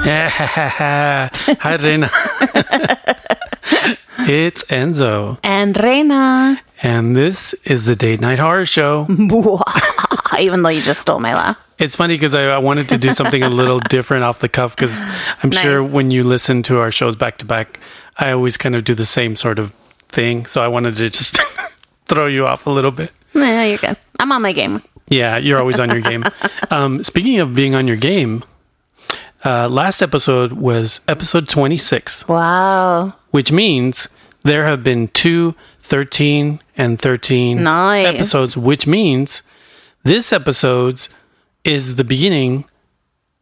Hi, Reina. It's Enzo. And Reina. And this is the Date Night Horror Show. Even though you just stole my laugh. It's funny because I wanted to do something a little different off the cuff because I'm sure when you listen to our shows back to back, I always kind of do the same sort of thing. So I wanted to just throw you off a little bit. Yeah, you're good. I'm on my game. Yeah, you're always on your game. Speaking of being on your game, last episode was episode 26. Wow. Which means there have been 2 13 and 13 episodes, which means this episode is the beginning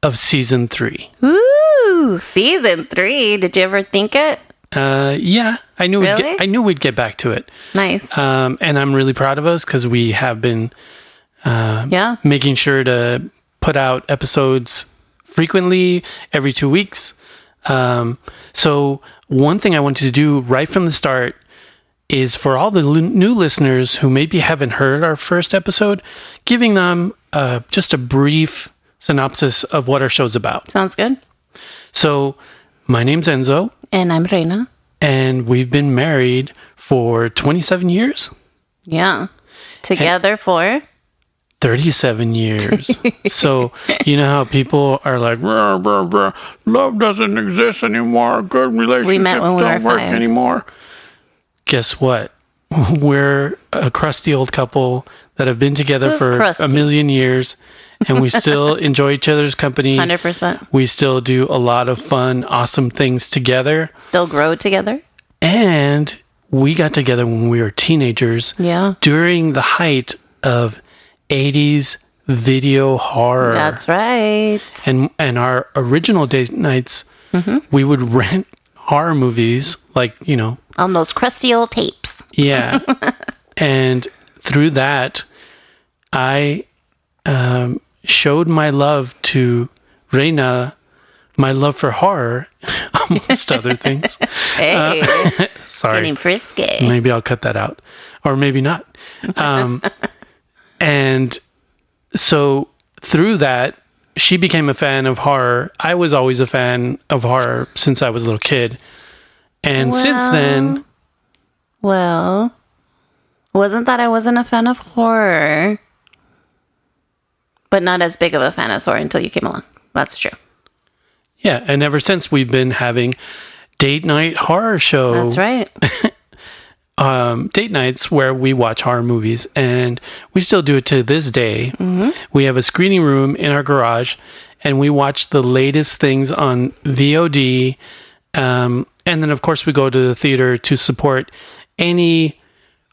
of season 3. Ooh, season 3. Did you ever think it? Yeah, I knew we'd get back to it. Nice. And I'm really proud of us because we have been making sure to put out episodes frequently every 2 weeks. So one thing I wanted to do right from the start is for all the new listeners who maybe haven't heard our first episode, giving them just a brief synopsis of what our show's about. Sounds good. So my name's Enzo. And I'm Reina. And we've been married for 27 years. Yeah. Together for 37 years. So, you know how people are like, rah, rah, rah, love doesn't exist anymore. Good relationships don't work anymore. Guess what? We're a crusty old couple that have been together for a million years, and we still enjoy each other's company. 100%. We still do a lot of fun, awesome things together. Still grow together. And we got together when we were teenagers. Yeah. During the height of 80s video horror. That's right. And our original date nights, we would rent horror movies, like, you know, on those crusty old tapes. Yeah. And through that, I showed my love to Reina, my love for horror, amongst other things. Hey. Sorry. Getting frisky. Maybe I'll cut that out. Or maybe not. And so through that, she became a fan of horror. I was always a fan of horror since I was a little kid. And since then... Well, wasn't that I wasn't a fan of horror, but not as big of a fan as horror until you came along. That's true. Yeah, and ever since we've been having date night horror show. That's right. Date nights where we watch horror movies, and we still do it to this day. Mm-hmm. We have a screening room in our garage, and we watch the latest things on VOD. And then, of course, we go to the theater to support any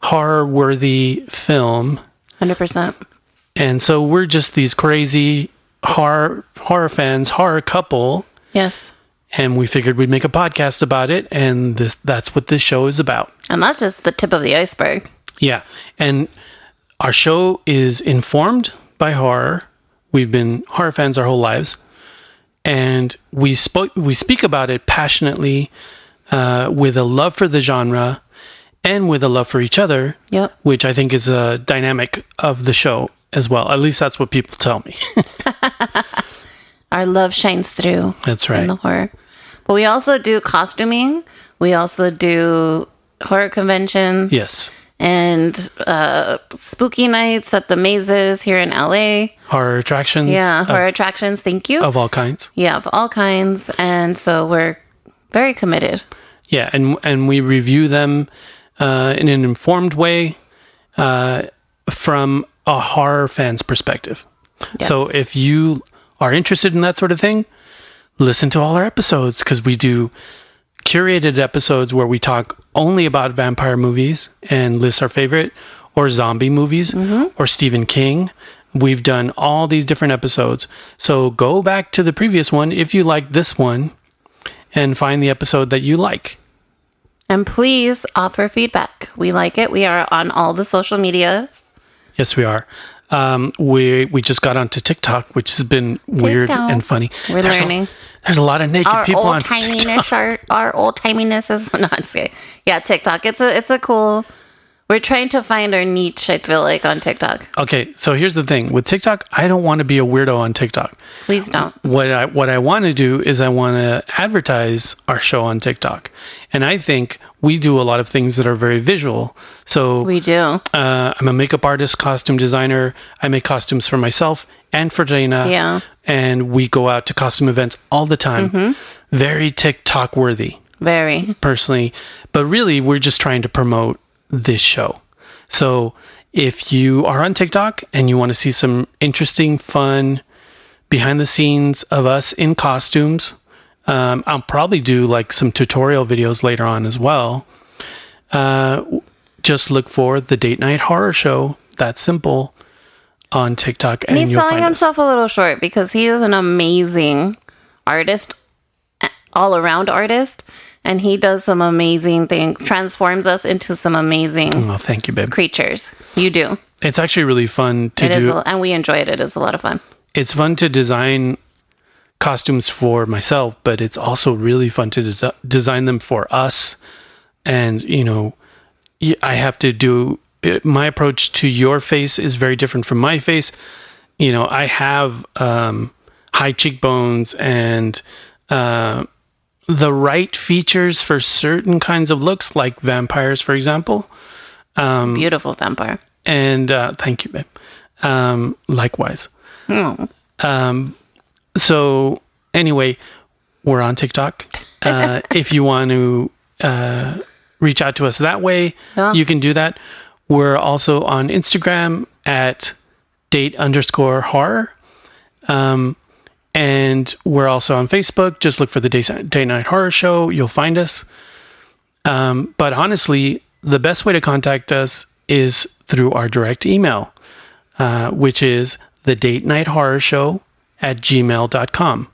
horror-worthy film. 100%. And so we're just these crazy horror fans, horror couple. Yes. And we figured we'd make a podcast about it, and that's what this show is about. And that's just the tip of the iceberg. Yeah. And our show is informed by horror. We've been horror fans our whole lives. And we speak about it passionately, with a love for the genre and with a love for each other, which I think is a dynamic of the show as well. At least that's what people tell me. Our love shines through. That's right. In the horror. But we also do costuming. We also do horror conventions. Yes. And spooky nights at the mazes here in LA. Horror attractions. Yeah, horror attractions. Thank you. Of all kinds. Yeah, of all kinds. And so we're very committed. Yeah, and we review them in an informed way from a horror fan's perspective. Yes. So if you are interested in that sort of thing, listen to all our episodes, because we do curated episodes where we talk only about vampire movies and list our favorite, or zombie movies, or Stephen King. We've done all these different episodes. So go back to the previous one if you like this one and find the episode that you like. And please offer feedback. We like it. We are on all the social medias. Yes, we are. We just got onto TikTok, which has been weird and funny. We're learning. There's a lot of naked people on TikTok. Our old timiness is not just kidding. Yeah, TikTok. It's a cool. We're trying to find our niche, I feel like, on TikTok. Okay, so here's the thing. With TikTok, I don't want to be a weirdo on TikTok. Please don't. What I want to do is I want to advertise our show on TikTok. And I think we do a lot of things that are very visual. So We do. I'm a makeup artist, costume designer. I make costumes for myself and for Dana. Yeah. And we go out to costume events all the time. Very TikTok worthy. Very. Personally, but really we're just trying to promote this show. So if you are on TikTok and you want to see some interesting, fun behind the scenes of us in costumes, I'll probably do like some tutorial videos later on as well. Just look for the Date Night Horror Show. That's simple on TikTok, and He's you'll selling find himself a little short because he is an amazing artist, all around artist. And he does some amazing things, transforms us into some amazing Oh, thank you, babe. creatures. You do. It's actually really fun to It is, do. and we enjoy it. It is a lot of fun. It's fun to design costumes for myself, but it's also really fun to design them for us. And, you know, I have to do my approach to your face is very different from my face. You know, I have high cheekbones and the right features for certain kinds of looks, like vampires, for example. Beautiful vampire. And thank you, babe. Likewise. So anyway, we're on TikTok. If you want to reach out to us that way, you can do that. We're also on Instagram at date_horror. And we're also on Facebook. Just look for the Day Night Horror Show. You'll find us. But honestly, the best way to contact us is through our direct email, which is thedatenighthorrorshow@gmail.com.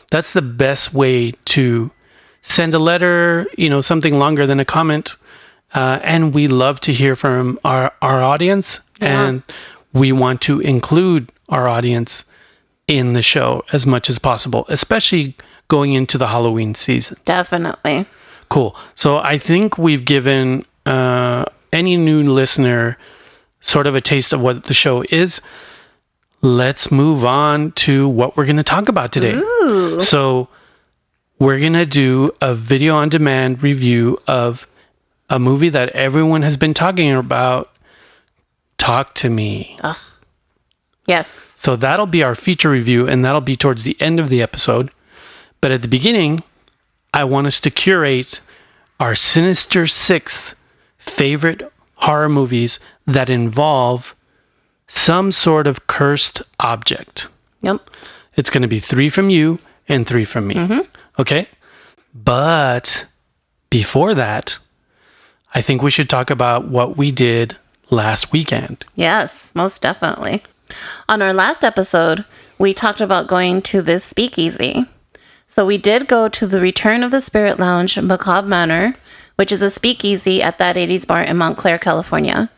That's the best way to send a letter, you know, something longer than a comment. And we love to hear from our audience. Yeah. And we want to include our audience in the show as much as possible, especially going into the Halloween season. Definitely. Cool. So I think we've given any new listener sort of a taste of what the show is. Let's move on to what we're going to talk about today. Ooh. So we're going to do a video on demand review of a movie that everyone has been talking about, Talk to Me. Yes. So that'll be our feature review, and that'll be towards the end of the episode. But at the beginning, I want us to curate our Sinister 6 favorite horror movies that involve some sort of cursed object. Yep. It's going to be 3 from you and 3 from me. Okay? But before that, I think we should talk about what we did last weekend. Yes, most definitely. On our last episode, we talked about going to this speakeasy. So we did go to the Return of the Spirit Lounge, Macabre Manor, which is a speakeasy at That 80s Bar in Montclair, California,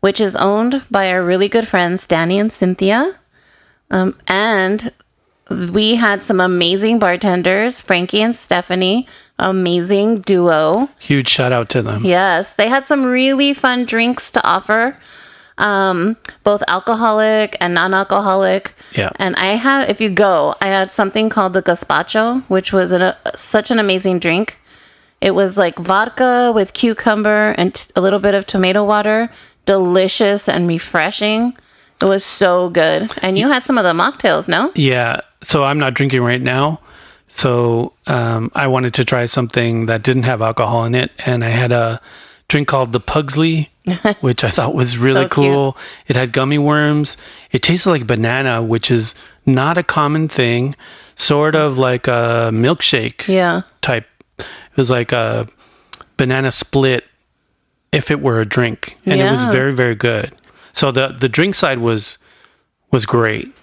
which is owned by our really good friends, Danny and Cynthia. And we had some amazing bartenders, Frankie and Stephanie, amazing duo. Huge shout out to them. Yes, they had some really fun drinks to offer, both alcoholic and non-alcoholic. Yeah. And I had something called the gazpacho, which was such an amazing drink. It was like vodka with cucumber and a little bit of tomato water. Delicious and refreshing. It was so good. And you had some of the mocktails, no? Yeah. So I'm not drinking right now. So I wanted to try something that didn't have alcohol in it. And I had a drink called the Pugsley, which I thought was really So cool. It had gummy worms. It tasted like banana, which is not a common thing. Sort of like a milkshake type. It was like a banana split if it were a drink. And it was very, very good. So the drink side was great.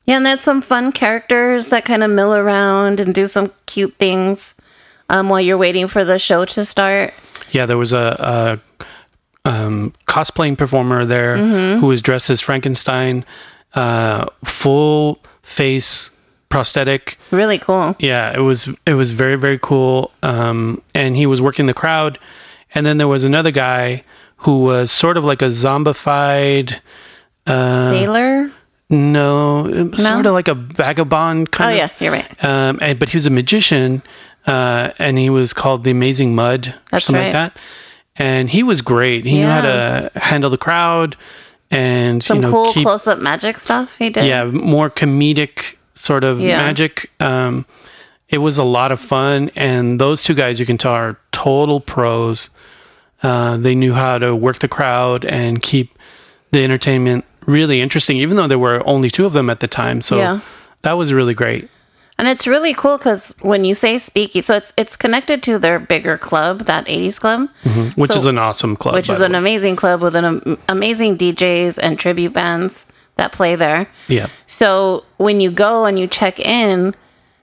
Yeah, and they had some fun characters that kind of mill around and do some cute things while you're waiting for the show to start. Yeah, there was a cosplaying performer there who was dressed as Frankenstein, full face prosthetic. Really cool. Yeah, it was very, very cool. And he was working the crowd. And then there was another guy who was sort of like a zombified. Sailor? No, sort of like a vagabond kind of. Oh, yeah, you're right. But he was a magician, and he was called the Amazing Mud or something like that. And he was great. He knew how to handle the crowd and some cool close-up magic stuff he did. Yeah, more comedic sort of magic. It was a lot of fun, and those two guys, you can tell, are total pros. They knew how to work the crowd and keep the entertainment really interesting, even though there were only two of them at the time. So that was really great. And it's really cool because when you say speakeasy, so it's connected to their bigger club, that 80s club. Which is an awesome club. Which is an amazing club with amazing DJs and tribute bands that play there. Yeah. So when you go and you check in,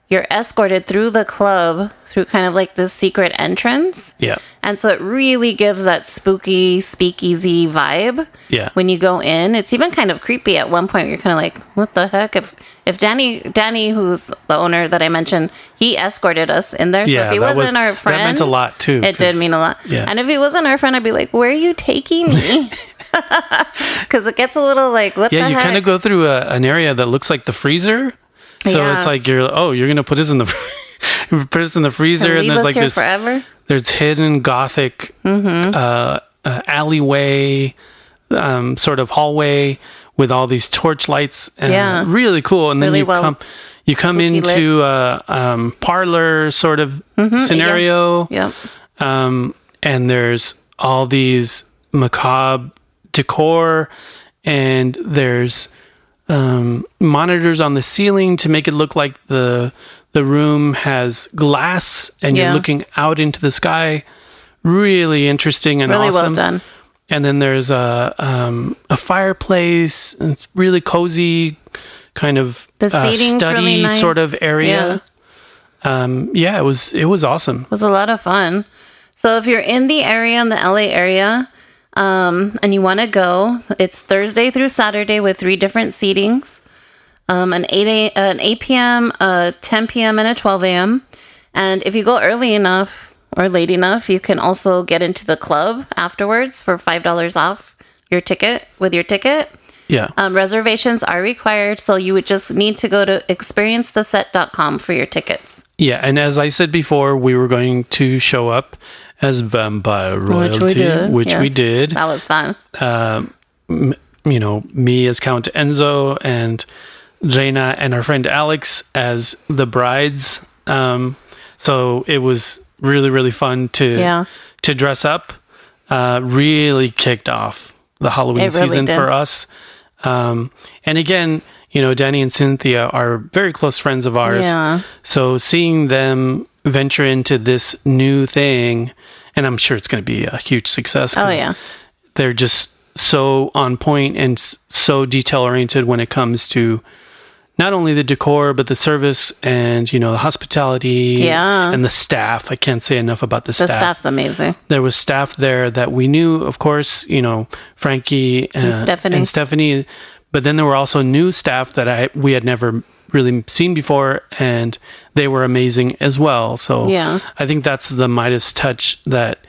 you're escorted through the club through kind of like this secret entrance. Yeah. And so it really gives that spooky speakeasy vibe. Yeah. When you go in, it's even kind of creepy at one point. You're kind of like, what the heck? If Danny, who's the owner that I mentioned, he escorted us in there. So if he wasn't our friend, that meant a lot too. It did mean a lot. Yeah. And if he wasn't our friend, I'd be like, where are you taking me? Because it gets a little like, what the heck? Yeah, you kind of go through an area that looks like the freezer. So it's like you're gonna put this in the freezer, and there's like this forever. There's hidden gothic alleyway, sort of hallway with all these torch lights, and really cool. And then you come into a parlor sort of scenario, and there's all these macabre decor, and there's monitors on the ceiling to make it look like the room has glass and you're looking out into the sky. Really interesting and really awesome. Well done. And then there's a fireplace. And it's really cozy, kind of the seating's study really nice. Sort of area. It was awesome. It was a lot of fun. So if you're in the area, in the LA area, and you want to go, it's Thursday through Saturday with 3 different seatings, an 8 p.m., a 10 p.m., and a 12 a.m. And if you go early enough or late enough, you can also get into the club afterwards for $5 off your ticket. Yeah. Reservations are required, so you would just need to go to experiencetheset.com for your tickets. Yeah, and as I said before, we were going to show up as vampire royalty, which we did. That was fun. Me as Count Enzo and Jaina and our friend Alex as the brides. So it was really, really fun to dress up. Really kicked off the Halloween season for us. And again, Danny and Cynthia are very close friends of ours. Yeah. So seeing them venture into this new thing, and I'm sure it's going to be a huge success. Oh, yeah. They're just so on point and so detail oriented when it comes to not only the decor, but the service and, the hospitality and the staff. I can't say enough about the staff. The staff's amazing. There was staff there that we knew, of course, Frankie and Stephanie. But then there were also new staff that we had never really seen before, and they were amazing as well. So I think that's the Midas touch that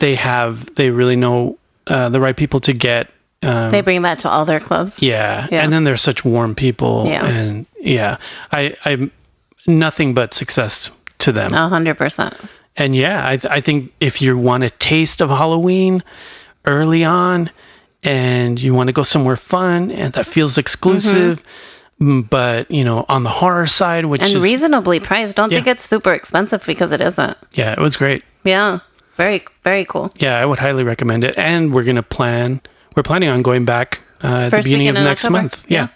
they have. They really know the right people to get. They bring that to all their clubs. Yeah. And then they're such warm people. Yeah. And I'm nothing but success to them. 100%. And I think if you want a taste of Halloween early on, and you want to go somewhere fun and that feels exclusive, but on the horror side, which is reasonably priced. Don't think it's super expensive, because it isn't. Yeah, it was great. Yeah, very, very cool. Yeah, I would highly recommend it. And we're planning on going back at the beginning of next month. Yeah.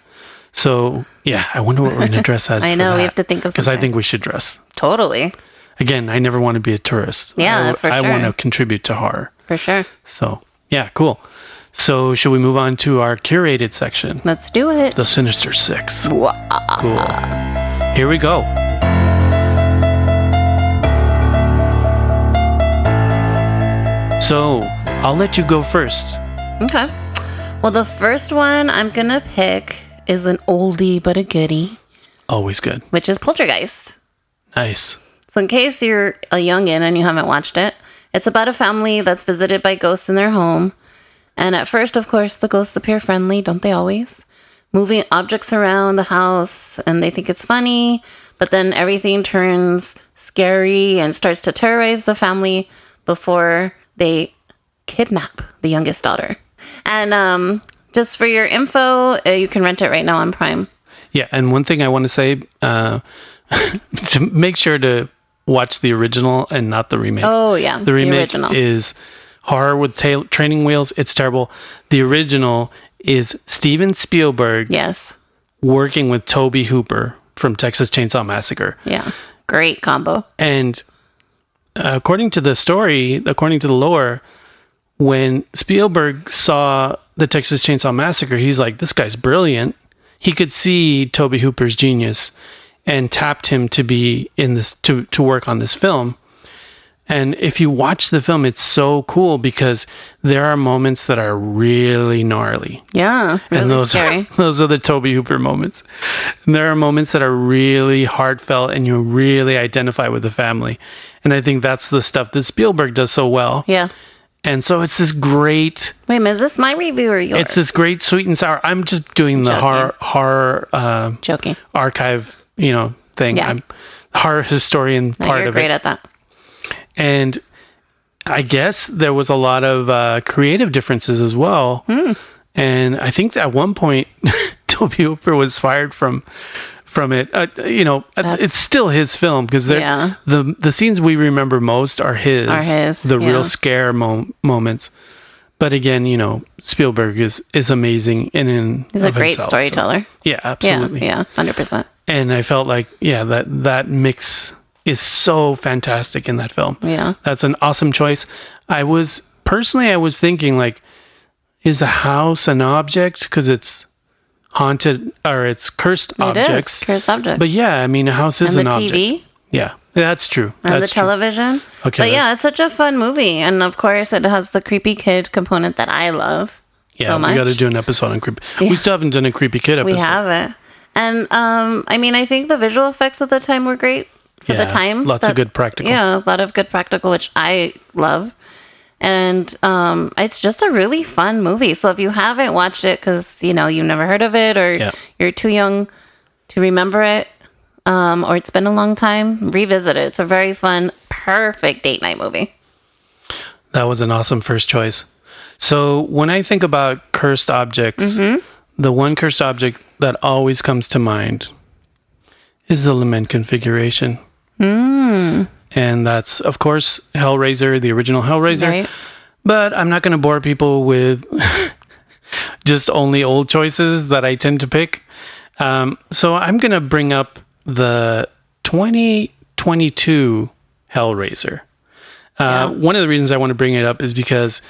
So I wonder what we're going to dress as. I know, we have to think of something. Because I think we should dress. Totally. Again, I never want to be a tourist. Yeah, for sure. I want to contribute to horror. For sure. So cool. So, should we move on to our curated section? Let's do it. The Sinister Six. Cool. Here we go. So, I'll let you go first. Okay. Well, the first one I'm going to pick is an oldie but a goodie. Always good. Which is Poltergeist. Nice. So, in case you're a youngin' and you haven't watched it, It's about a family that's visited by ghosts in their home. And at first, of course, the ghosts appear friendly, don't they always? Moving objects around the house, and they think it's funny. But then everything turns scary and starts to terrorize the family before they kidnap the youngest daughter. And just for your info, you can rent it right now on Prime. Yeah, and one thing I want to say, to make sure to watch the original and not the remake. Oh, yeah. The remake original is horror with training wheels. It's terrible. The original is Steven Spielberg working with Tobe Hooper from Texas Chainsaw Massacre. Yeah. Great combo. And according to the story, according to the lore, when Spielberg saw the Texas Chainsaw Massacre, he's like, this guy's brilliant. He could see Tobe Hooper's genius and tapped him to be in this, to work on this film. And if you watch the film, it's so cool because there are moments that are really gnarly. Yeah, really and those scary. Those are the Tobe Hooper moments. And there are moments that are really heartfelt and you really identify with the family. And I think that's the stuff that Spielberg does so well. Yeah. And so it's this great... Wait a minute, is this my review or yours? It's this great sweet and sour... I'm just doing the horror Joking. archive, thing. Yeah. I'm horror historian part you're of great it. at that. And I guess there was a lot of creative differences as well. And I think at one point, Tobe Hooper was fired from it. It's still his film because the scenes we remember most are his. The real scare moments. But again, Spielberg is amazing he's a great storyteller. So, yeah, absolutely. Yeah, 100%. And I felt like, that mix is so fantastic in that film. Yeah. That's an awesome choice. I was thinking, like, is the house an object? Because it's haunted, or it's cursed objects. It is, cursed objects. But yeah, I mean, a house is an object. And the TV. Yeah, that's true. And the television. Okay. But yeah, it's such a fun movie. And of course, it has the creepy kid component that I love so much. We got to do an episode on creepy. Yeah. We still haven't done a creepy kid episode. We haven't. And I think the visual effects at the time were great for the time. Lots of good practical. Yeah, a lot of good practical, which I love. And it's just a really fun movie. So if you haven't watched it because, you've never heard of it or you're too young to remember it, or it's been a long time, revisit it. It's a very fun, perfect date night movie. That was an awesome first choice. So when I think about cursed objects, the one cursed object that always comes to mind is the lament configuration. And that's, of course, Hellraiser, the original Hellraiser. Right. But I'm not going to bore people with just only old choices that I tend to pick. So I'm going to bring up the 2022 Hellraiser. One of the reasons I want to bring it up is because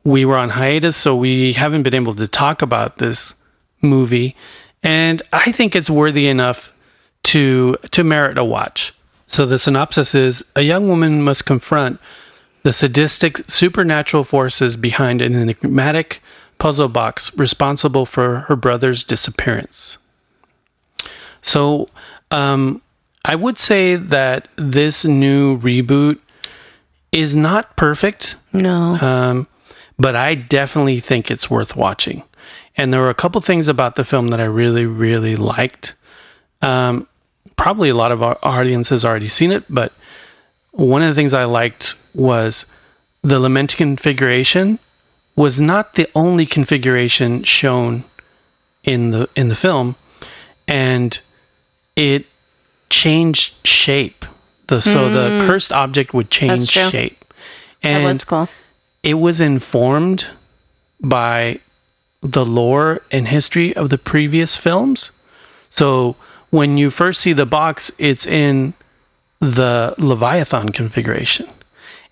we were on hiatus, so we haven't been able to talk about this movie. And I think it's worthy enough to merit a watch. So the synopsis is, a young woman must confront the sadistic supernatural forces behind an enigmatic puzzle box responsible for her brother's disappearance. So I would say that this new reboot is not perfect. No. But I definitely think it's worth watching. And there were a couple things about the film that I really, really liked. Probably a lot of our audience has already seen it, but one of the things I liked was the lament configuration was not the only configuration shown in the film, and it changed shape. So the cursed object would change shape. And that was cool. It was informed by the lore and history of the previous films. So when you first see the box, it's in the Leviathan configuration.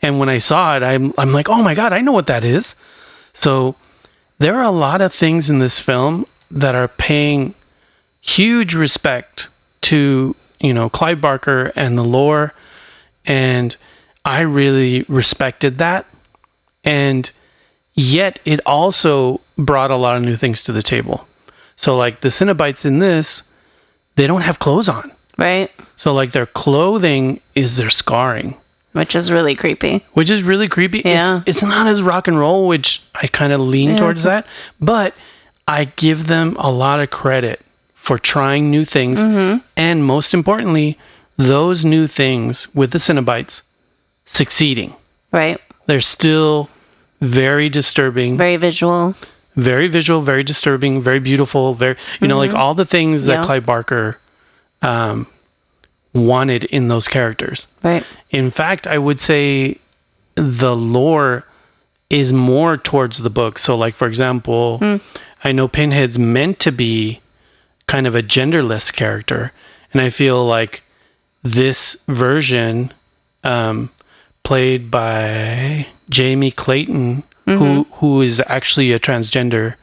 And when I saw it, I'm like, oh my God, I know what that is. So there are a lot of things in this film that are paying huge respect to, Clive Barker and the lore. And I really respected that. And yet it also brought a lot of new things to the table. So like the Cenobites in this, they don't have clothes on. Right. So like their clothing is their scarring. Which is really creepy. Yeah. It's not as rock and roll, which I kind of lean towards that. But I give them a lot of credit for trying new things. And most importantly, those new things with the Cenobites succeeding. Right. They're still very disturbing. Very visual, very disturbing, very beautiful, very, like all the things that Clive Barker wanted in those characters. Right. In fact, I would say the lore is more towards the book. So like, for example, I know Pinhead's meant to be kind of a genderless character. And I feel like this version, played by Jamie Clayton, who is actually a transgender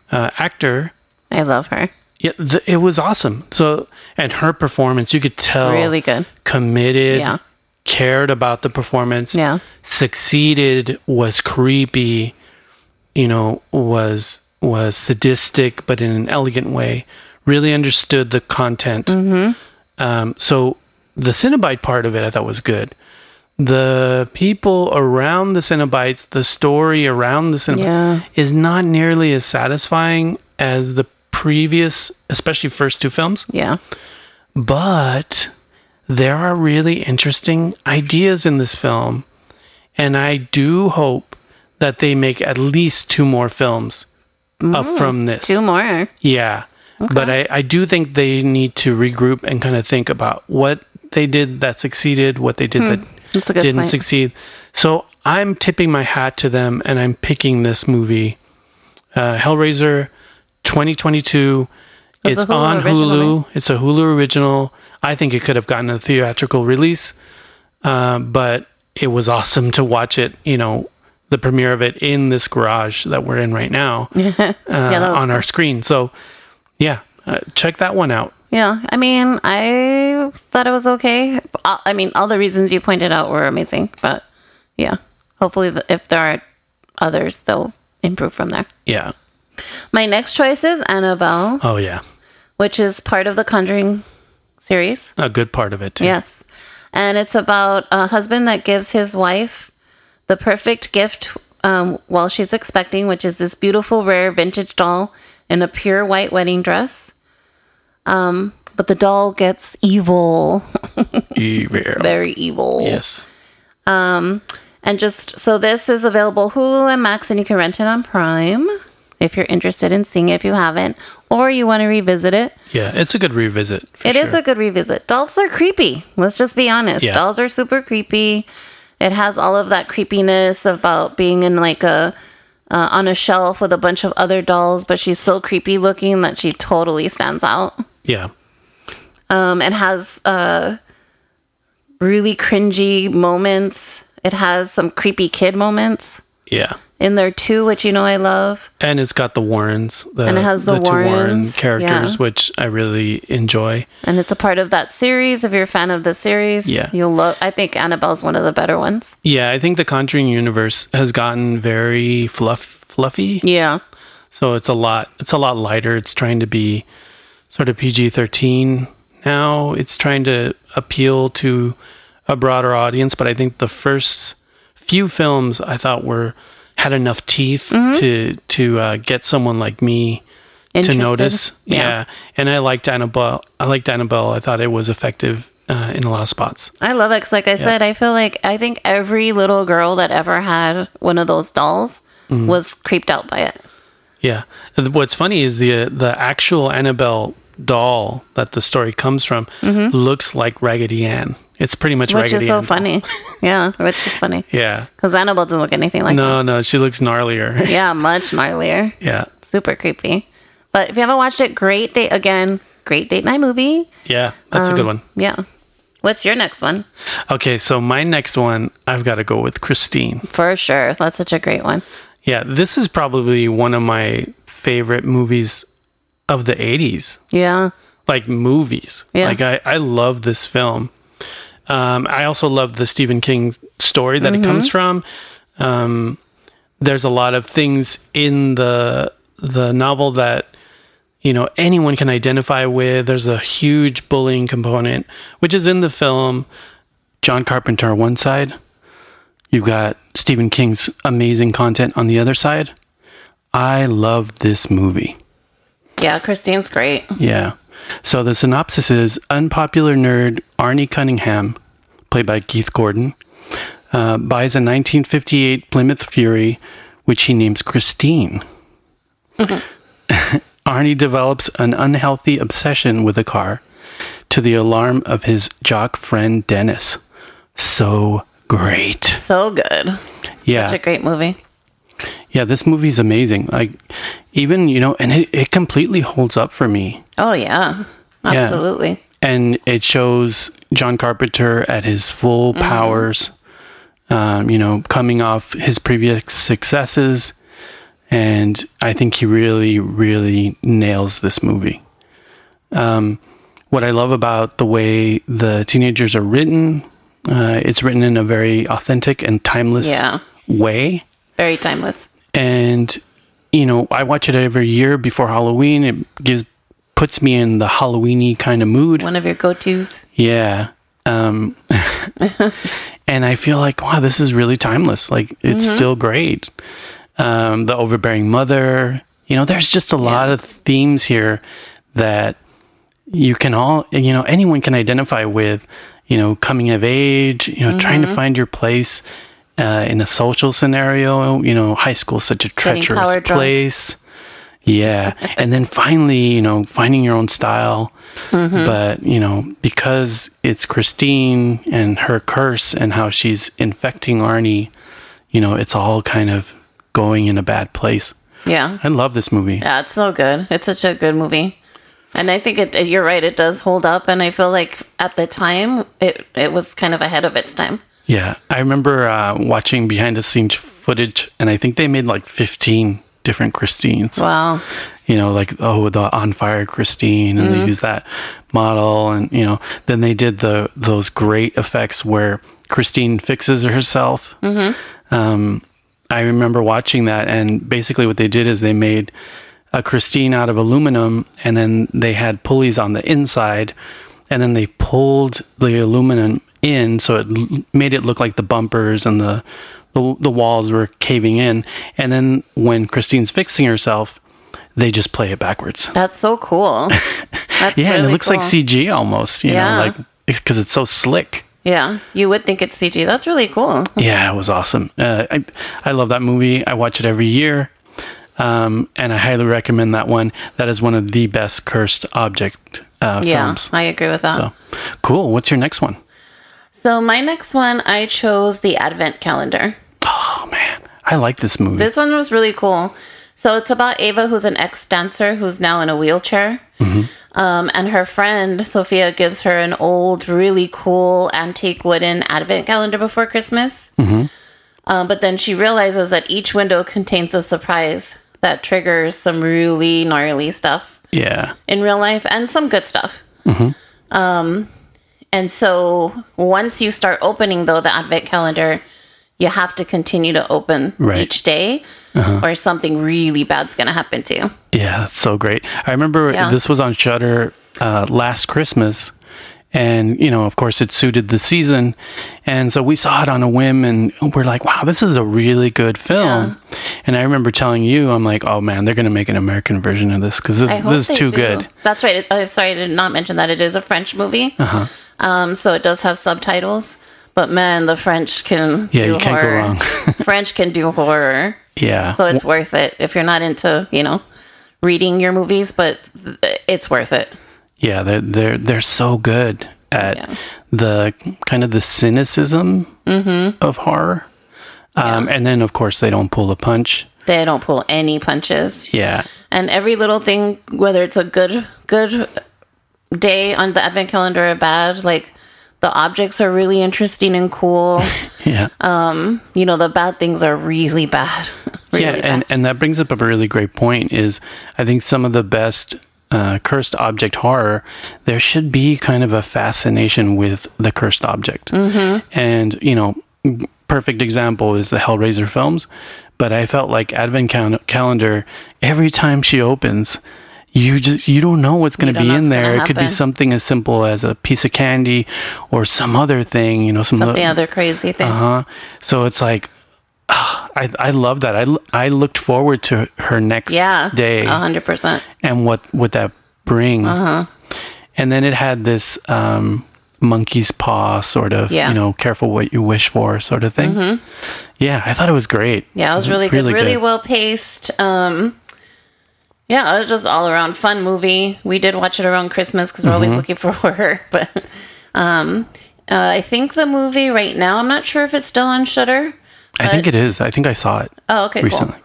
actor. I love her. Yeah, it was awesome. So, and her performance, you could tell, really good, committed, cared about the performance, succeeded, was creepy, was sadistic, but in an elegant way. Really understood the content. So the Cenobite part of it, I thought was good. The people around the Cenobites, the story around the Cenobites is not nearly as satisfying as the previous, especially first two films. Yeah. But there are really interesting ideas in this film. And I do hope that they make at least 2 more films up from this. 2 more? Yeah. Okay. But I do think they need to regroup and kind of think about what they did that succeeded, what they did that didn't succeed. So I'm tipping my hat to them, and I'm picking this movie, Hellraiser 2022. It's on Hulu. It's a Hulu original. I think it could have gotten a theatrical release, but it was awesome to watch it, the premiere of it in this garage that we're in right now on our screen. So, check that one out. Yeah, I mean, I thought it was okay. I mean, all the reasons you pointed out were amazing, but yeah, hopefully if there are others, they'll improve from there. Yeah. My next choice is Annabelle. Oh, yeah. Which is part of the Conjuring series. A good part of it, too. Yes. And it's about a husband that gives his wife the perfect gift while she's expecting, which is this beautiful, rare vintage doll in a pure white wedding dress. But the doll gets evil. Evil. Very evil. Yes. And so this is available Hulu and Max, and you can rent it on Prime if you're interested in seeing it if you haven't, or you want to revisit it. Yeah, it's a good revisit. It is a good revisit. Dolls are creepy. Let's just be honest. Yeah. Dolls are super creepy. It has all of that creepiness about being in like on a shelf with a bunch of other dolls, but she's so creepy looking that she totally stands out. Yeah. It has really cringy moments. It has some creepy kid moments. Yeah. In there too, which I love. And it's got the Warrens. And it has the two Warrens. Warren characters, which I really enjoy. And it's a part of that series. If you're a fan of the series, you'll love. I think Annabelle's one of the better ones. Yeah, I think the Conjuring universe has gotten very fluffy. Yeah. So it's a lot lighter. It's trying to be sort of PG-13 now. It's trying to appeal to a broader audience, but I think the first few films I thought had enough teeth to get someone like me to notice. Yeah. And I liked Annabelle. I thought it was effective in a lot of spots. I love it because, like I said, I think every little girl that ever had one of those dolls was creeped out by it. Yeah. What's funny is the actual Annabelle doll that the story comes from looks like Raggedy Ann. It's pretty much Raggedy Ann. Which is so funny. Yeah, which is funny. Yeah. Because Annabelle doesn't look anything like that. No, she looks gnarlier. Yeah, much gnarlier. Yeah. Super creepy. But if you haven't watched it, great date night movie. Yeah, that's a good one. Yeah. What's your next one? Okay, so my next one, I've got to go with Christine. For sure. That's such a great one. Yeah, this is probably one of my favorite movies of the 80s. Yeah. Like movies. Yeah. Like I love this film. I also love the Stephen King story that it comes from. There's a lot of things in the novel that anyone can identify with. There's a huge bullying component, which is in the film John Carpenter on one side. You've got Stephen King's amazing content on the other side. I love this movie. Yeah, Christine's great. Yeah. So the synopsis is unpopular nerd Arnie Cunningham, played by Keith Gordon, buys a 1958 Plymouth Fury, which he names Christine. Arnie develops an unhealthy obsession with the car to the alarm of his jock friend Dennis. So great. So good. Yeah. Such a great movie. Yeah, this movie's amazing. Like, even, and it completely holds up for me. Oh, yeah. Absolutely. Yeah. And it shows John Carpenter at his full powers, coming off his previous successes. And I think he really, really nails this movie. What I love about the way the teenagers are written, it's written in a very authentic and timeless way. Very timeless. And, I watch it every year before Halloween. It puts me in the Halloween-y kind of mood. One of your go-tos. Yeah. And I feel like, wow, this is really timeless. Like, it's still great. The overbearing mother, there's just a lot of themes here that you can all, anyone can identify with, coming of age, trying to find your place in a social scenario. High school is such a treacherous place. Yeah. And then finally, finding your own style. But, because it's Christine and her curse and how she's infecting Arnie, it's all kind of going in a bad place. Yeah. I love this movie. Yeah, it's so good. It's such a good movie. And I think you're right, it does hold up. And I feel like at the time, it was kind of ahead of its time. Yeah. I remember watching behind the scenes footage, and I think they made like 15 different Christines. Wow. The on fire Christine, and they use that model, and then they did those great effects where Christine fixes herself. I remember watching that, and basically what they did is they made a Christine out of aluminum, and then they had pulleys on the inside, and then they pulled the aluminum in, so it made it look like the bumpers and the walls were caving in. And then when Christine's fixing herself, they just play it backwards. That's so cool. That's yeah, really and it looks cool. like CG almost, because it's so slick. Yeah, you would think it's CG. That's really cool. Yeah, it was awesome. I love that movie. I watch it every year. And I highly recommend that one. That is one of the best cursed object films. Yeah, I agree with that. So, cool. What's your next one? So my next one, I chose the Advent Calendar. Oh, man. I like this movie. This one was really cool. So it's about Ava, who's an ex-dancer who's now in a wheelchair. And her friend, Sophia, gives her an old, really cool antique wooden Advent calendar before Christmas. But then she realizes that each window contains a surprise that triggers some really gnarly stuff. Yeah. In real life, and some good stuff. And so once you start opening, though, the Advent calendar, you have to continue to open each day, or something really bad's going to happen to you. Yeah, that's so great. I remember this was on Shudder last Christmas, and, of course, it suited the season. And so we saw it on a whim, and we're like, wow, this is a really good film. Yeah. And I remember telling you, I'm like, oh, man, they're going to make an American version of this, because this is too good. That's right. I'm sorry, I did not mention that. It is a French movie. So it does have subtitles. But man, the French can do you can't horror. go wrong. French can do horror. Yeah. So it's worth it if you're not into, reading your movies, but it's worth it. Yeah, they're so good at the kind of the cynicism of horror. And then of course they don't pull a punch. They don't pull any punches. Yeah. And every little thing, whether it's a good day on the Advent calendar or bad, like the objects are really interesting and cool. Yeah. The bad things are really bad. Really bad. And that brings up a really great point is I think some of the best cursed object horror, there should be kind of a fascination with the cursed object. And, perfect example is the Hellraiser films. But I felt like Advent Calendar, every time she opens, you don't know what's going to be in there. It could be happen. something as simple as a piece of candy or some other thing, Something other crazy thing. So it's like, I love that. I looked forward to her next day. 100%. And what would that bring? And then it had this monkey's paw sort of, careful what you wish for sort of thing. Yeah, I thought it was great. Yeah, it was really good. Really well paced. Yeah, it was just all around fun movie. We did watch it around Christmas because we're always looking for horror. But I think the movie right now, I'm not sure if it's still on Shudder. I think it is. I think I saw it. Oh, okay, recently. Cool.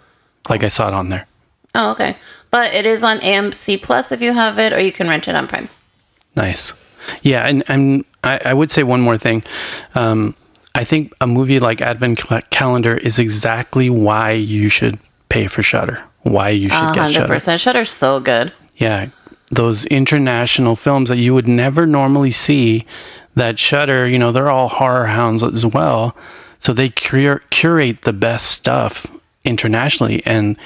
Like I saw it on there. Oh, okay. But it is on AMC Plus if you have it, or you can rent it on Prime. Nice. Yeah, and I would say one more thing. I think a movie like Advent Calendar is exactly why you should pay for Shudder. Why you should get Shudder. 100%. Shudder's so good. Yeah, those international films that you would never normally see, that Shudder, they're all horror hounds as well. So they curate the best stuff internationally, and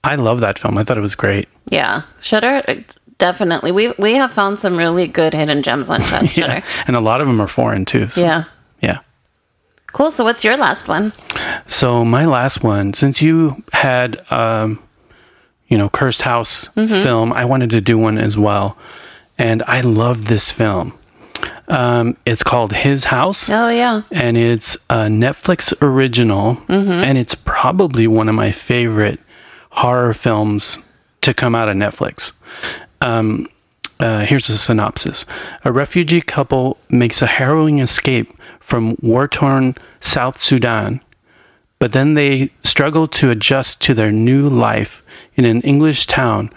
I love that film. I thought it was great. Yeah, Shudder, definitely. We have found some really good hidden gems on Shudder. Yeah, and a lot of them are foreign too. So, yeah. Yeah. Cool. So what's your last one? So my last one, since you had, Cursed House film, I wanted to do one as well. And I love this film. It's called His House. Oh, yeah. And it's a Netflix original. And it's probably one of my favorite horror films to come out of Netflix. Here's a synopsis. A refugee couple makes a harrowing escape from war-torn South Sudan, but then they struggle to adjust to their new life in an English town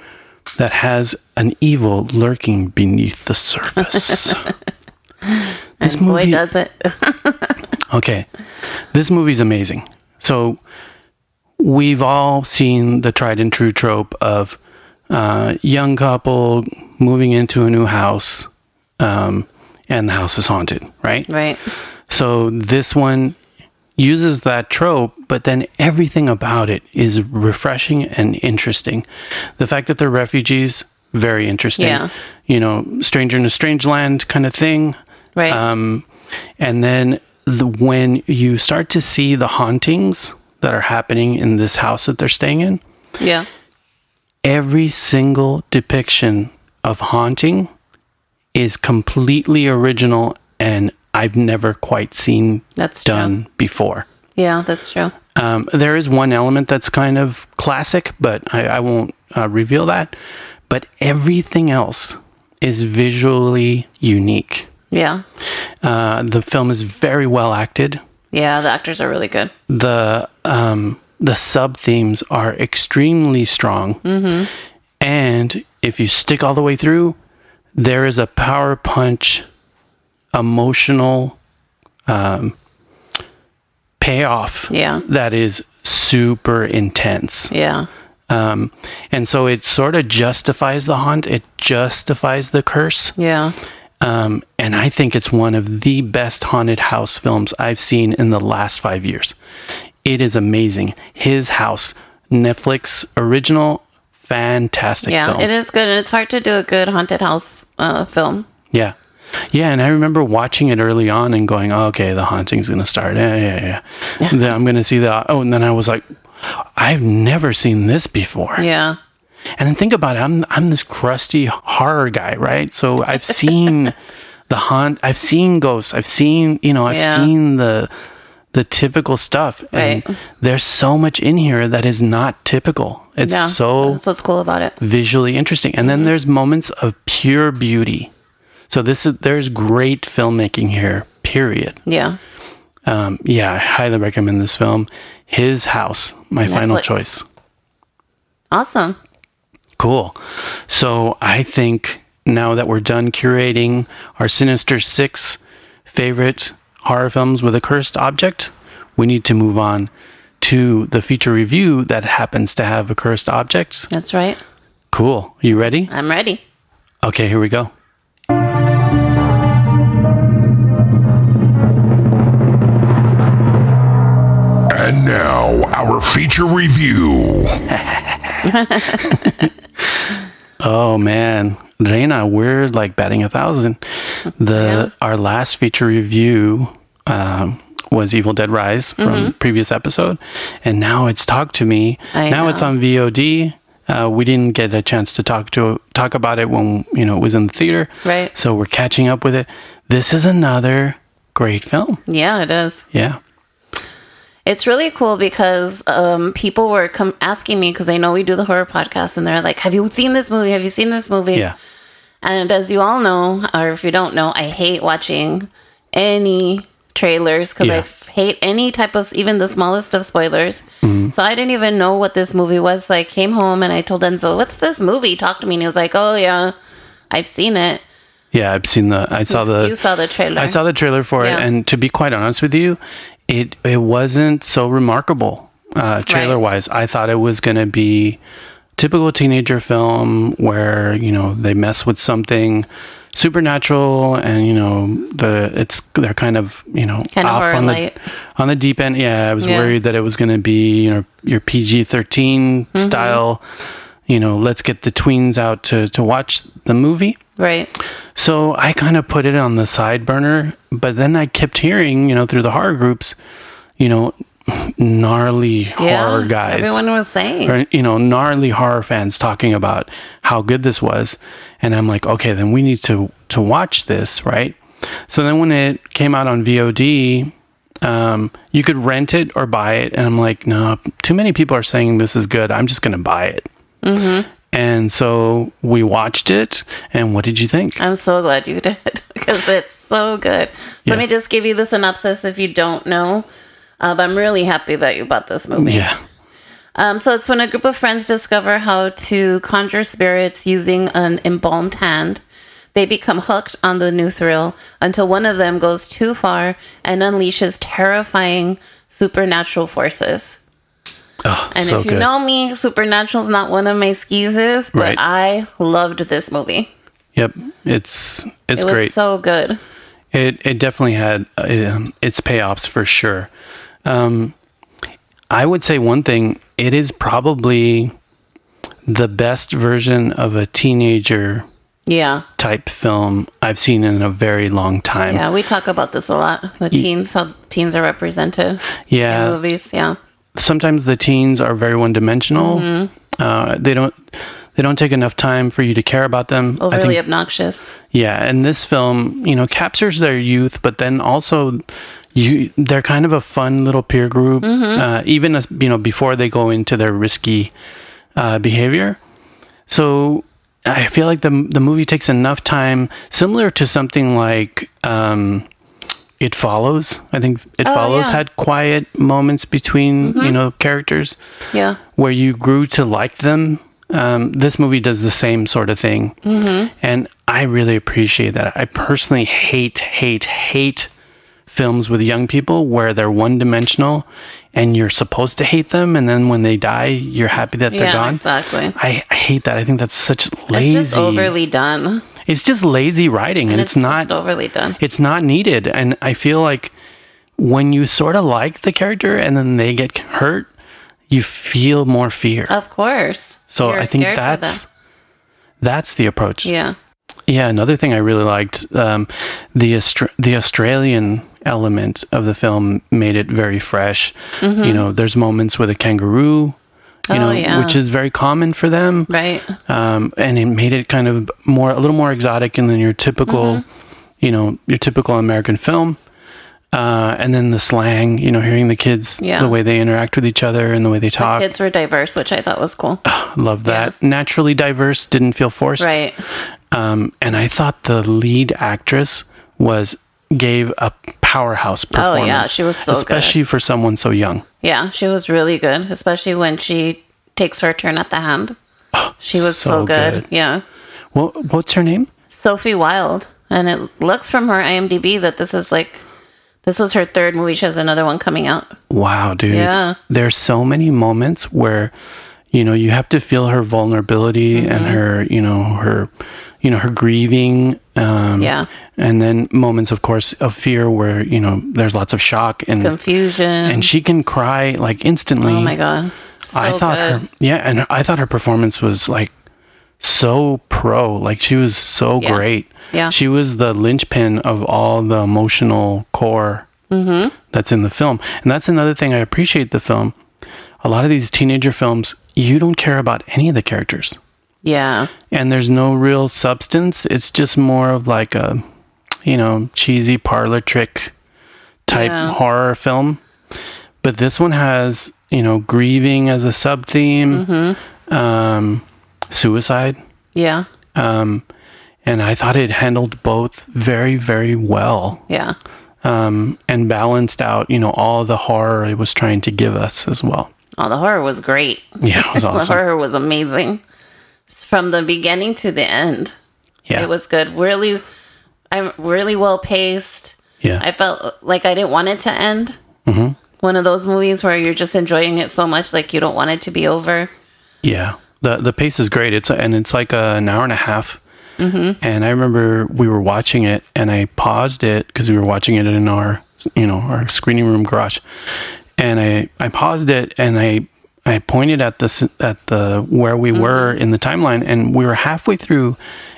that has an evil lurking beneath the surface. This movie, boy, does it. Okay. This movie's amazing. So we've all seen the tried and true trope of young couple moving into a new house, and the house is haunted, right? Right. So this one uses that trope, but then everything about it is refreshing and interesting. The fact that they're refugees, very interesting. Yeah. Stranger in a strange land kind of thing. Right. And then when you start to see the hauntings that are happening in this house that they're staying in. Yeah. Every single depiction of haunting is completely original, and I've never quite seen done before. Yeah, that's true. There is one element that's kind of classic, but I won't reveal that. But everything else is visually unique. Yeah. The film is very well acted. Yeah, the actors are really good. The sub-themes are extremely strong. Mm-hmm. And if you stick all the way through, there is a power punch, emotional payoff that is super intense. Yeah. And so it sort of justifies the haunt. It justifies the curse. Yeah. And I think it's one of the best haunted house films I've seen in the last 5 years. It is amazing. His House, Netflix original, fantastic film. Yeah, it is good. And it's hard to do a good haunted house film. Yeah. Yeah, and I remember watching it early on and going, oh, okay, the haunting's going to start. Yeah. Then I'm going to see that. Oh, and then I was like, I've never seen this before. Yeah. And then think about it. I'm this crusty horror guy, right? So I've seen the haunt. I've seen ghosts. I've seen, I've seen the typical stuff. And there's so much in here that is not typical. It's so that's what's cool about it. Visually interesting. And then there's moments of pure beauty. So there's great filmmaking here, period. Yeah. I highly recommend this film. His House, my final choice. Awesome. Cool. So I think now that we're done curating our Sinister 6 favorite horror films with a cursed object, we need to move on to the feature review that happens to have a cursed object. That's right. Cool. You ready? I'm ready. Okay, here we go. And now, our feature review. Oh man, Reina, we're like batting 1,000. Our last feature review was Evil Dead Rise from previous episode, and now it's Talk to Me. Now it's on VOD. We didn't get a chance to talk about it when it was in the theater, right? So we're catching up with it. This is another great film. Yeah, it is. Yeah. It's really cool because people were asking me, because they know we do the horror podcast, and they're like, have you seen this movie? Have you seen this movie? Yeah. And as you all know, or if you don't know, I hate watching any trailers because I hate any type of, even the smallest of spoilers. So I didn't even know what this movie was. So I came home and I told Enzo, what's this movie? Talk to me. And he was like, oh yeah, I've seen it. Yeah, I've seen you saw the trailer. I saw the trailer for it, and to be quite honest with you, it wasn't so remarkable trailer wise. I thought it was going to be typical teenager film where they mess with something supernatural, and they're kind of off on the deep end. Yeah, I was worried that it was going to be your PG-13 style. Let's get the tweens out to watch the movie. Right. So I kind of put it on the side burner, but then I kept hearing, through the horror groups, gnarly horror guys. Everyone was saying. Or, gnarly horror fans talking about how good this was. And I'm like, okay, then we need to watch this, right? So then when it came out on VOD, you could rent it or buy it. And I'm like, no, too many people are saying this is good. I'm just going to buy it. And so we watched it, and what did you think? I'm so glad you did, because it's so good. So let me just give you the synopsis if you don't know. But I'm really happy that you bought this movie. Yeah. So it's when a group of friends discover how to conjure spirits using an embalmed hand. They become hooked on the new thrill until one of them goes too far and unleashes terrifying supernatural forces. Oh, and so if you good. know me, Supernatural's not one of my skeezes, but I loved this movie. Yep, it's great. It was so good. It definitely had its payoffs for sure. I would say one thing, it is probably the best version of a teenager type film I've seen in a very long time. Yeah, we talk about this a lot. The teens, how teens are represented in movies. Yeah. Sometimes the teens are very one-dimensional. They don't take enough time for you to care about them. Overly obnoxious. Yeah, and this film, captures their youth, but then also they're kind of a fun little peer group, even as, before they go into their risky behavior. So I feel like the movie takes enough time, similar to something like It Follows. I think It Follows had quiet moments between, characters. Yeah. Where you grew to like them. This movie does the same sort of thing. And I really appreciate that. I personally hate films with young people where they're one-dimensional and you're supposed to hate them, and then when they die, you're happy that they're gone. Exactly. I hate that. I think that's such lazy. It's just overly done. It's just lazy writing, and it's not just overly done. It's not needed, and I feel like when you sort of like the character and then they get hurt, you feel more fear. Of course. So I think that's the approach. Yeah. Yeah. Another thing I really liked, the Australian element of the film made it very fresh. There's moments with a kangaroo, which is very common for them. Right. And it made it kind of a little more exotic than your typical, your typical American film. And then the slang, hearing the kids, the way they interact with each other and the way they talk. The kids were diverse, which I thought was cool. Love that. Yeah. Naturally diverse, didn't feel forced. Right. And I thought the lead actress gave a powerhouse performance. Oh, yeah, she was so good. Especially for someone so young. Yeah, she was really good, especially when she takes her turn at the hand. She was so good. Yeah. Well, what's her name? Sophie Wilde. And it looks from her IMDb that this was her third movie. She has another one coming out. Wow, dude. Yeah. There's so many moments where, you have to feel her vulnerability and her, her grieving. And then moments, of course, of fear where, there's lots of shock and confusion. And she can cry like instantly. Oh my God. I thought her performance was like so pro. Like, she was so great. Yeah. She was the linchpin of all the emotional core that's in the film. And that's another thing I appreciate the film. A lot of these teenager films, you don't care about any of the characters. Yeah. And there's no real substance. It's just more of like a, cheesy parlor trick type horror film. But this one has, grieving as a sub-theme, suicide. Yeah. And I thought it handled both very, very well. Yeah. And balanced out, all the horror it was trying to give us as well. Oh, the horror was great. Yeah, it was awesome. The horror was amazing. From the beginning to the end. Yeah. It was good. Really well paced. Yeah. I felt like I didn't want it to end. Mm-hmm. One of those movies where you're just enjoying it so much, like you don't want it to be over. Yeah. The pace is great. It's like an hour and a half. Mm-hmm. And I remember we were watching it, and I paused it because we were watching it in our screening room garage. And I paused it, and I pointed at the where we were in the timeline, and we were halfway through,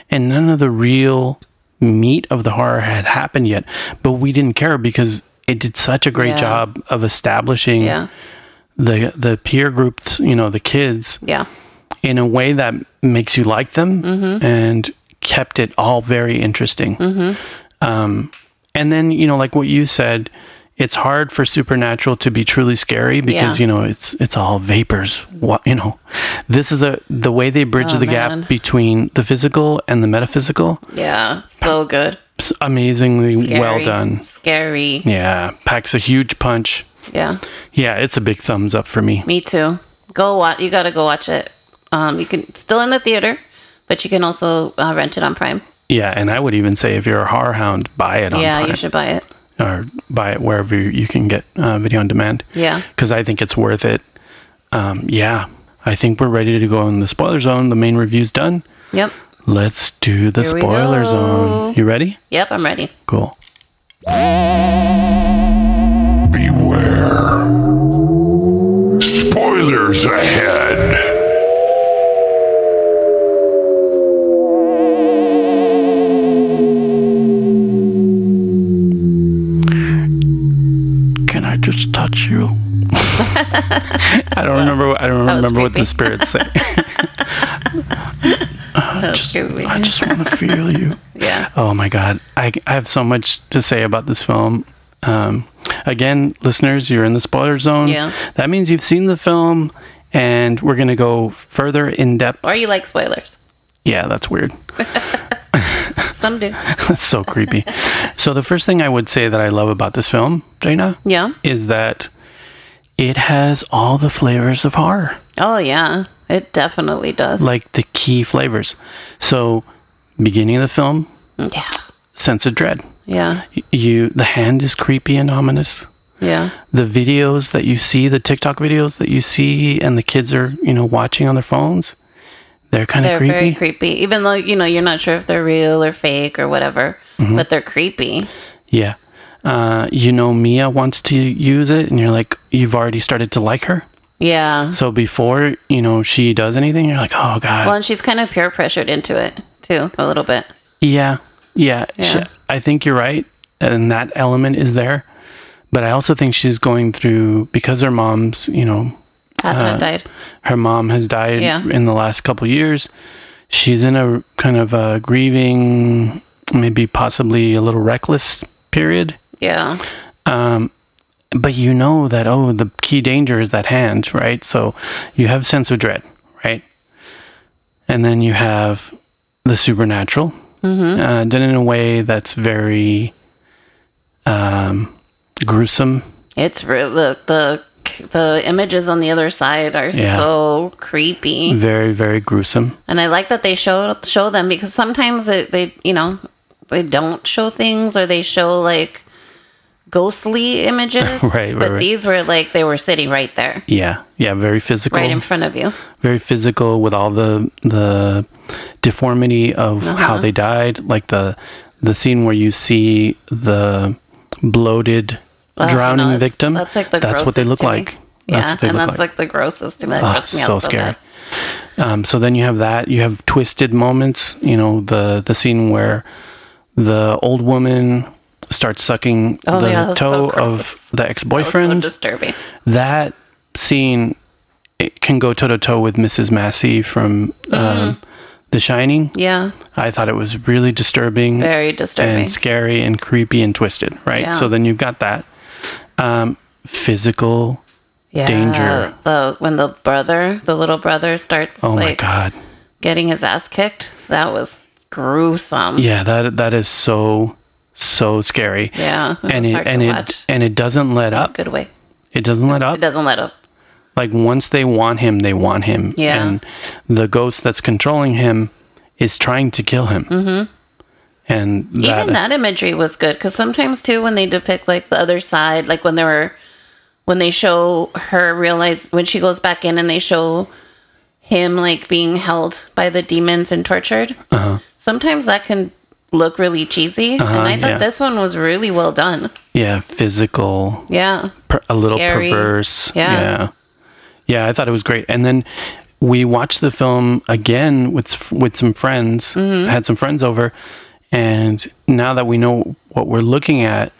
and none of the real meat of the horror had happened yet. But we didn't care because it did such a great job of establishing the peer group, the kids, in a way that makes you like them, and kept it all very interesting. And then, like what you said, it's hard for Supernatural to be truly scary because, it's all vapors. This is the way they bridge the gap between the physical and the metaphysical. Yeah, so good. It's amazingly well done. Scary. Yeah, packs a huge punch. Yeah. Yeah, it's a big thumbs up for me. Me too. You got to go watch it. You can still in the theater, but you can also rent it on Prime. Yeah, and I would even say if you're a horror hound, buy it on Prime. Yeah, you should buy it. Or buy it wherever you can get video on demand. Yeah. Because I think it's worth it. I think we're ready to go in the spoiler zone. The main review's done. Yep. Let's do the spoiler zone. You ready? Yep, I'm ready. Cool. Beware. Spoilers ahead. Can I just touch you? I don't remember what the spirits say. I just want to feel you. Yeah. Oh my God. I have so much to say about this film. Again, listeners, you're in the spoiler zone. Yeah. That means you've seen the film, and we're going to go further in depth. Or you like spoilers. Yeah, that's weird. Some do. That's so creepy. So the first thing I would say that I love about this film, Jaina, is that it has all the flavors of horror. Oh, yeah. It definitely does. Like the key flavors. So, beginning of the film, sense of dread. Yeah. The hand is creepy and ominous. Yeah. The videos that you see, the TikTok videos that you see, and the kids are, watching on their phones, they're kind of creepy. They're very creepy. Even though, you're not sure if they're real or fake or whatever, but they're creepy. Yeah. Mia wants to use it, and you're like, you've already started to like her. Yeah. So before, she does anything, you're like, oh, God. Well, and she's kind of peer pressured into it, too, a little bit. Yeah. I think you're right, and that element is there. But I also think she's going through, because her mom's, died. Her mom has died in the last couple years. She's in a kind of a grieving, maybe possibly a little reckless period. Yeah. But that, the key danger is that hand, right? So you have sense of dread, right? And then you have the supernatural, done in a way that's very gruesome. It's real. The images on the other side are so creepy. Very, very gruesome. And I like that they show them, because sometimes they don't show things, or they show like ghostly images. Right. These were like they were sitting right there. Yeah, very physical. Right in front of you. Very physical, with all the deformity of how they died. Like the scene where you see the bloated drowning victim. That's like that's what they look like. Yeah, that's like the grossest to me. That grossed me out so scary. So then you have that. You have twisted moments. You know, the scene where the old woman starts sucking the toe of the ex-boyfriend. That was so disturbing. That scene, it can go toe-to-toe with Mrs. Massey from The Shining. Yeah. I thought it was really disturbing. Very disturbing. And scary and creepy and twisted, right? Yeah. So then you've got that. Physical danger. When the little brother starts my God. getting his ass kicked, that was gruesome. Yeah, that is so scary. Yeah. And it doesn't let up. Good way. It doesn't let up. It doesn't let up. Like once they want him, they want him. Yeah. And the ghost that's controlling him is trying to kill him. Mm-hmm. And even that imagery was good, because sometimes too, when they depict like the other side, like when they show her realize when she goes back in and they show him like being held by the demons and tortured. Sometimes that can look really cheesy, and I thought this one was really well done. Yeah, physical. Yeah, a little scary. Perverse. Yeah, I thought it was great. And then we watched the film again with some friends. Had some friends over, and now that we know what we're looking at,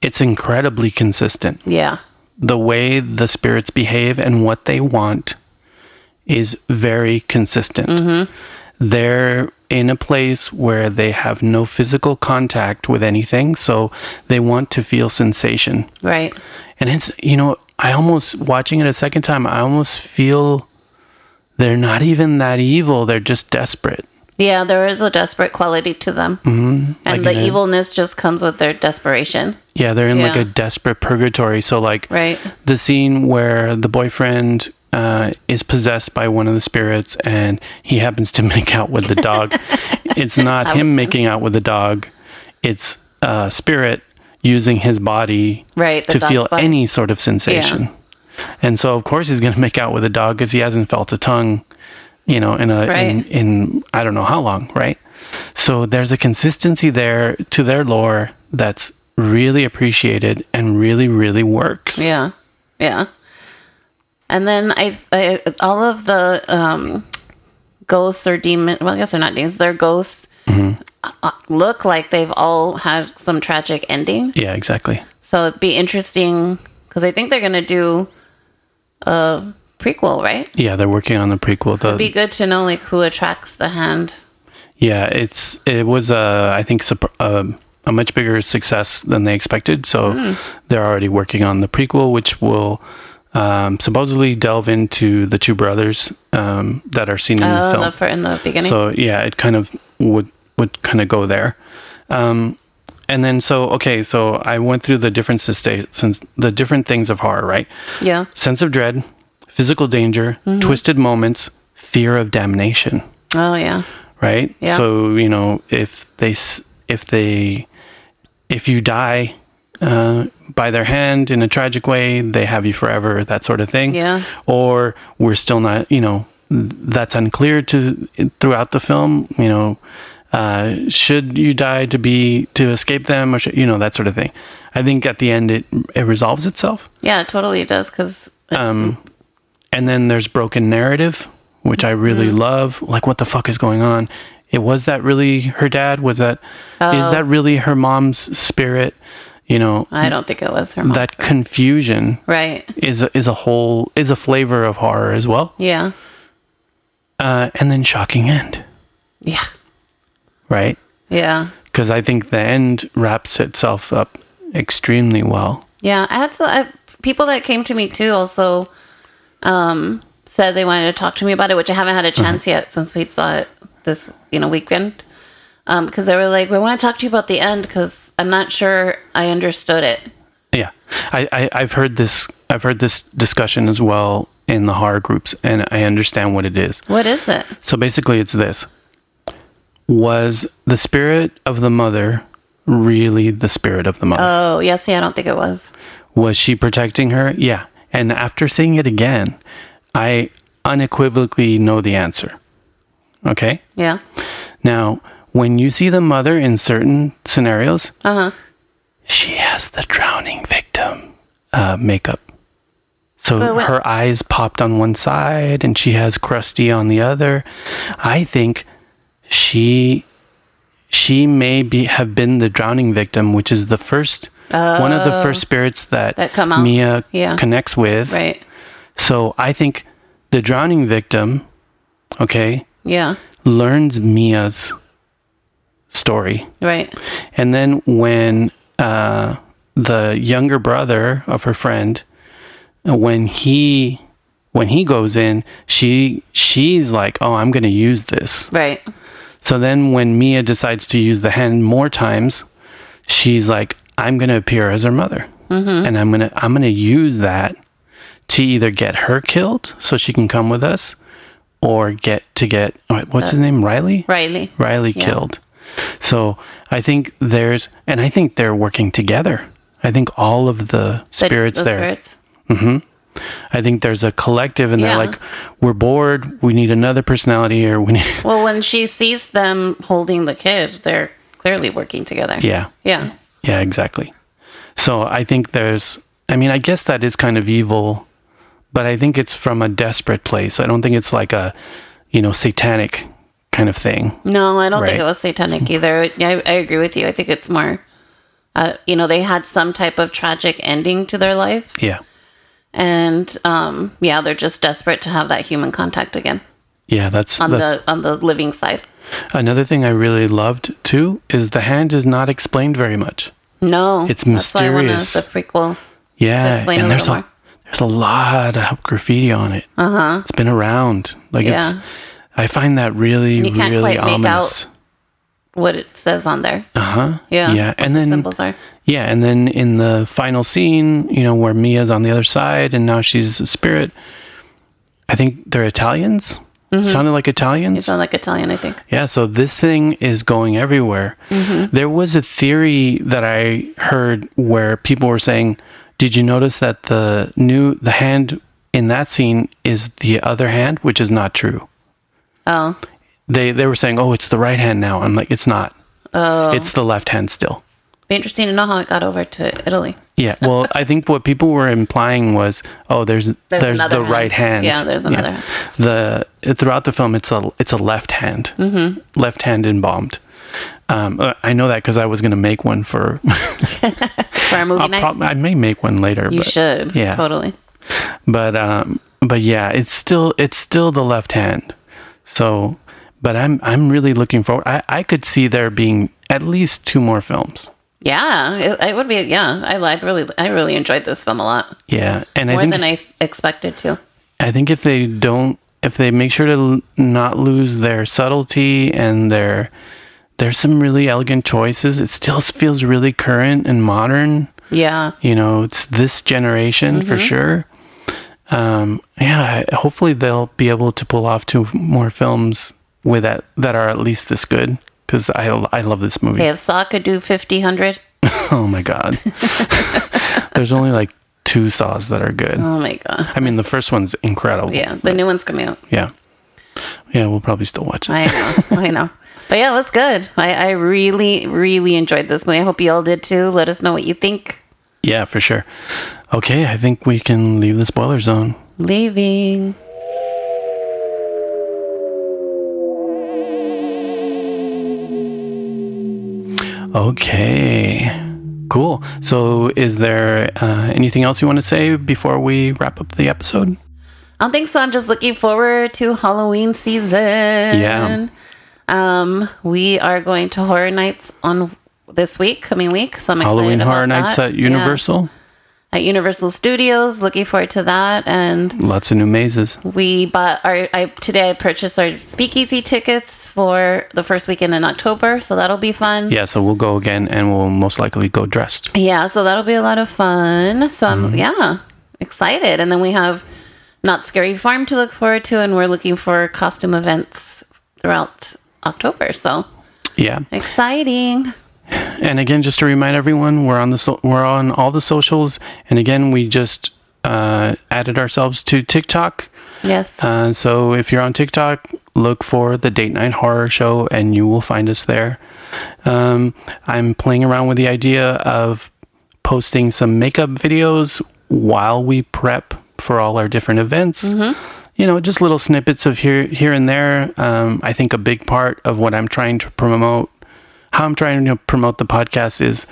it's incredibly consistent. Yeah, the way the spirits behave and what they want is very consistent. They're in a place where they have no physical contact with anything, so they want to feel sensation. Right. And it's, I almost, watching it a second time, I almost feel they're not even that evil. They're just desperate. Yeah, there is a desperate quality to them. And the evilness just comes with their desperation. Yeah, they're in like a desperate purgatory. So like right. The scene where the boyfriend is possessed by one of the spirits and he happens to make out with the dog. It's not him making out with the dog. It's a spirit using his body to feel any sort of sensation. Yeah. And so of course he's going to make out with a dog because he hasn't felt a tongue, in I don't know how long, right? So there's a consistency there to their lore that's really appreciated and really, really works. Yeah. Yeah. And then I all of the ghosts or demons, well, I guess they're not demons, they're ghosts, look like they've all had some tragic ending. Yeah, exactly. So it'd be interesting, because I think they're going to do a prequel, right? Yeah, they're working on the prequel. It'd be good to know like who attracts the hand. Yeah, it was I think a much bigger success than they expected. So they're already working on the prequel, which will supposedly delve into the two brothers that are seen in the film in the beginning. So yeah, it kind of would kind of go there. And then so I went through the the different things of horror, right? Yeah. Sense of dread, physical danger, twisted moments, fear of damnation. Oh yeah. Right? Yeah. So, if you die by their hand in a tragic way, they have you forever, that sort of thing. Yeah. Or we're still not, that's unclear throughout the film, should you die to escape them, or that sort of thing. I think at the end it resolves itself. Yeah, it totally does, because and then there's broken narrative, which I really love. Like, what the fuck is going on? Was that really her dad? Is that really her mom's spirit? I don't think it was her mom's that spirit. Confusion, right, is a flavor of horror as well. Yeah. And then shocking end. Yeah. Right? Yeah. Because I think the end wraps itself up extremely well. Yeah, I had people that came to me too also said they wanted to talk to me about it, which I haven't had a chance yet since we saw it this weekend. Because they were like, we want to talk to you about the end because I'm not sure I understood it. Yeah, I've heard this discussion as well in the horror groups, and I understand what it is. What is it? So basically it's this. Was the spirit of the mother really the spirit of the mother? Oh, yes. Yeah, I don't think it was. Was she protecting her? Yeah. And after seeing it again, I unequivocally know the answer. Okay? Yeah. Now, when you see the mother in certain So her eyes popped on one side and she has Krusty on the other. I think she may have been the drowning victim, which is the first one of the first spirits that come out. Mia connects with. Right. So I think the drowning victim, learns Mia's story. Right. And then when the younger brother of her friend, when he goes in, she's like, oh, I'm going to use this. Right. So then when Mia decides to use the hand more times, she's like, I'm going to appear as her mother. Mm-hmm. And I'm going to use that to either get her killed so she can come with us, or get what's his name? Riley killed. So I think they're working together. I think all of the spirits there. Mm-hmm. I think there's a collective, and they're like, we're bored. We need another personality here. Well, when she sees them holding the kid, they're clearly working together. Yeah. Yeah. Yeah, exactly. So I think I guess that is kind of evil, but I think it's from a desperate place. I don't think it's like a, satanic kind of thing. No, I don't think it was satanic either. I agree with you. I think it's more, they had some type of tragic ending to their life. Yeah. And they're just desperate to have that human contact again. Yeah, that's on the living side. Another thing I really loved too is the hand is not explained very much. No, it's mysterious. That's why I wanted the prequel. Yeah, to explain and there's a lot of graffiti on it. It's been around. I find that really, and you can't really quite ominous. Make out what it says on there. Yeah, and then symbols are. Yeah, and then in the final scene, where Mia's on the other side and now she's a spirit, I think they're Italians. Mm-hmm. Sounded like Italians. You sound like Italian, I think. Yeah, so this thing is going everywhere. Mm-hmm. There was a theory that I heard where people were saying, did you notice that the hand in that scene is the other hand, which is not true. Oh. They were saying, oh, it's the right hand now. I'm like, it's not. Oh. It's the left hand still. Be interesting to know how it got over to Italy. Yeah, well, I think what people were implying was, oh, there's the right hand. Yeah, there's another hand. Throughout the film, it's a left hand. Mm-hmm. Left hand embalmed. I know that because I was going to make one for our movie night. I may make one later. You should. Yeah, totally. But yeah, it's still the left hand. So, but I'm really looking forward. I could see there being at least 2 more films. Yeah, it would be. Yeah, I really enjoyed this film a lot. Yeah, and more than I expected to. I think if they make sure to not lose their subtlety and there's some really elegant choices. It still feels really current and modern. Yeah, it's this generation for sure. Hopefully they'll be able to pull off 2 more films with that are at least this good. Because I love this movie. Okay, if Saw could do 50, 100. Oh my God. There's only like 2 Saws that are good. Oh my God. I mean, the first one's incredible. Yeah, the new one's coming out. Yeah. Yeah, we'll probably still watch it. I know. But yeah, it was good. I really, really enjoyed this movie. I hope you all did too. Let us know what you think. Yeah, for sure. Okay, I think we can leave the spoiler zone. Leaving. Okay, cool. So is there anything else you want to say before we wrap up the episode? I don't think so. I'm just looking forward to Halloween season. Yeah. We are going to Horror Nights on this coming week. So I'm excited Halloween about Horror Nights at Universal? Yeah. At Universal Studios. Looking forward to that. And lots of new mazes. We bought today I purchased our Speakeasy tickets for the first weekend in October, so that'll be fun. Yeah, so we'll go again, and we'll most likely go dressed. Yeah, so that'll be a lot of fun. So I'm excited. And then we have Not Scary Farm to look forward to, and we're looking for costume events throughout October. So yeah, exciting. And again, just to remind everyone, we're on all the socials. And again, we just added ourselves to TikTok. Yes. So if you're on TikTok, look for the Date Night Horror Show and you will find us there. I'm playing around with the idea of posting some makeup videos while we prep for all our different events. You know, just little snippets of here and there. I think a big part of what I'm trying to promote, how I'm trying to promote the podcast is,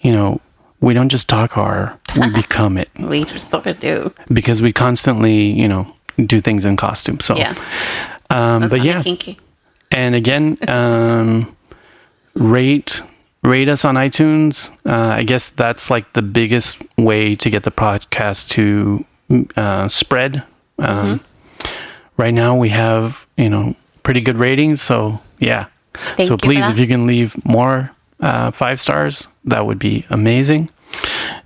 you know, we don't just talk horror, we become it. We sort of do. Because we constantly, you know, do things in costume. So, Yeah. but yeah. Kinky. And again, rate us on iTunes. I guess that's like the biggest way to get the podcast to spread. Right now we have, you know, pretty good ratings. So yeah. Thank so you please, for that. if you can leave more 5 stars, that would be amazing.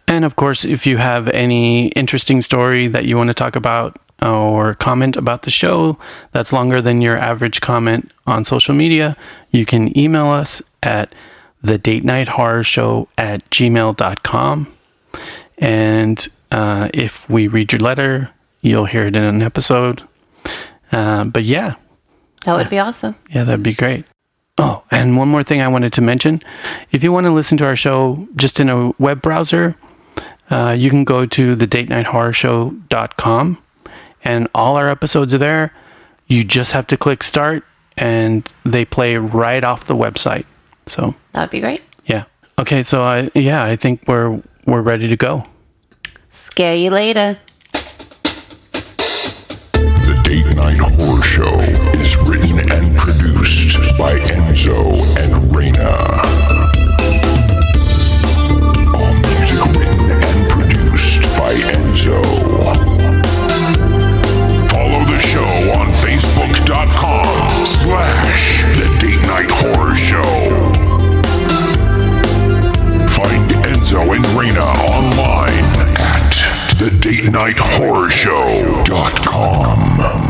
And of course, if you have any interesting story that you want to talk about or comment about the show that's longer than your average comment on social media, you can email us at thedatenighthorrorshow@gmail.com. And if we read your letter, you'll hear it in an episode. But yeah. That would be awesome. Yeah, that'd be great. Oh, and one more thing I wanted to mention. If you want to listen to our show just in a web browser, you can go to thedatenighthorrorshow.com, and all our episodes are there. You just have to click start, and they play right off the website. So That would be great. yeah. Okay, so I think we're ready to go. Scare you later. The Date Night Horror Show is written and produced by Enzo and Reina. All music written and produced by Enzo. Follow the show on Facebook.com/The Date Night Horror Show. Find Enzo and Reina online at TheDateNightHorrorShow.com.